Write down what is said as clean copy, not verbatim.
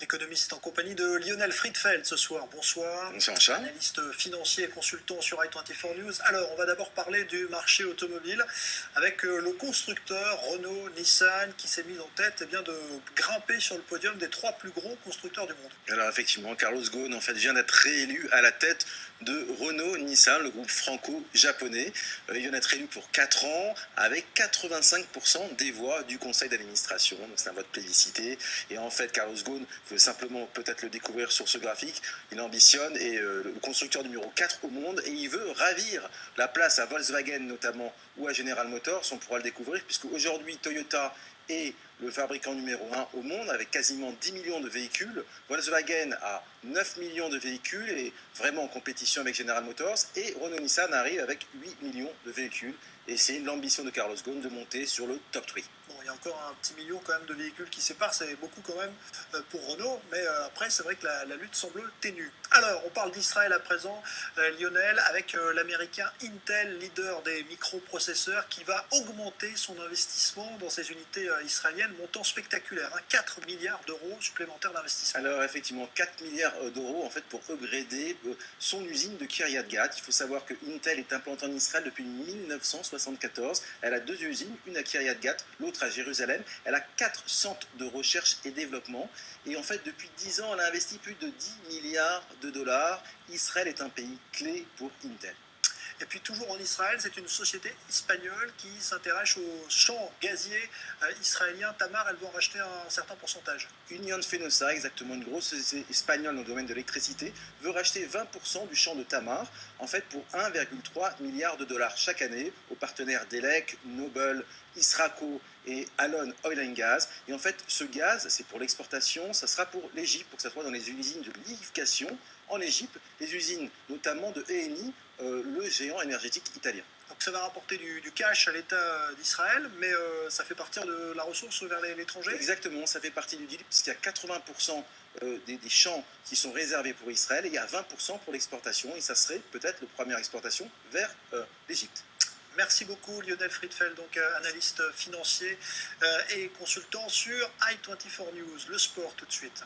Économiste en compagnie de Lionel Friedfeld ce soir. Bonsoir. Bonsoir Charles. Analyste financier et consultant sur i24 News. Alors, on va d'abord parler du marché automobile avec le constructeur Renault Nissan qui s'est mis en tête de grimper sur le podium des 3 plus gros constructeurs du monde. Alors effectivement, Carlos Ghosn vient d'être réélu à la tête de Renault Nissan, le groupe franco-japonais. Il vient d'être élu pour 4 ans avec 85% des voix du conseil d'administration. Donc c'est un vote plébiscité. Et en fait, Carlos Ghosn, vous pouvez simplement peut-être le découvrir sur ce graphique, il ambitionne et le constructeur numéro 4 au monde et il veut ravir la place à Volkswagen notamment ou à General Motors. On pourra le découvrir puisque aujourd'hui Toyota est le fabricant numéro 1 au monde avec quasiment 10 millions de véhicules. Volkswagen a 9 millions de véhicules et vraiment en compétition avec General Motors. Et Renault Nissan arrive avec 8 millions de véhicules. Et c'est l'ambition de Carlos Ghosn de monter sur le top 3. Bon, il y a encore un petit million quand même de véhicules qui séparent, c'est beaucoup quand même pour Renault, mais après c'est vrai que la lutte semble ténue. Alors, on parle d'Israël à présent, Lionel, avec l'américain Intel, leader des microprocesseurs, qui va augmenter son investissement dans ces unités israéliennes, montant spectaculaire, 4 milliards d'euros supplémentaires d'investissement. Alors effectivement, 4 milliards d'euros en fait pour upgrader son usine de Kiryat Gat. Il faut savoir que Intel est implantée en Israël depuis 1974. Elle a 2 usines, une à Kiryat Gat, l'autre à Jérusalem. Elle a 4 centres de recherche et développement. Et en fait, depuis 10 ans, elle a investi plus de 10 milliards de dollars. Israël est un pays clé pour Intel. Et puis toujours en Israël, c'est une société espagnole qui s'intéresse aux champs gaziers israéliens. Tamar, elle va en racheter un certain pourcentage. Union Fenosa, exactement, une grosse société espagnole dans le domaine de l'électricité, veut racheter 20% du champ de Tamar, en fait pour 1,3 milliard de dollars chaque année aux partenaires Delek, Noble, Israco et Alon Oil and Gas. Et en fait, ce gaz, c'est pour l'exportation, ça sera pour l'Égypte, pour que ça soit dans les usines de liquéfaction en Égypte, les usines notamment de Eni, le géant énergétique italien. Donc ça va rapporter du cash à l'État d'Israël, mais ça fait partir de la ressource vers l'étranger. Exactement, ça fait partie du deal, puisqu'il y a 80% des champs qui sont réservés pour Israël, et il y a 20% pour l'exportation, et ça serait peut-être la première exportation vers l'Égypte. Merci beaucoup Lionel Friedfeld, donc analyste financier et consultant sur i24 News. Le sport tout de suite.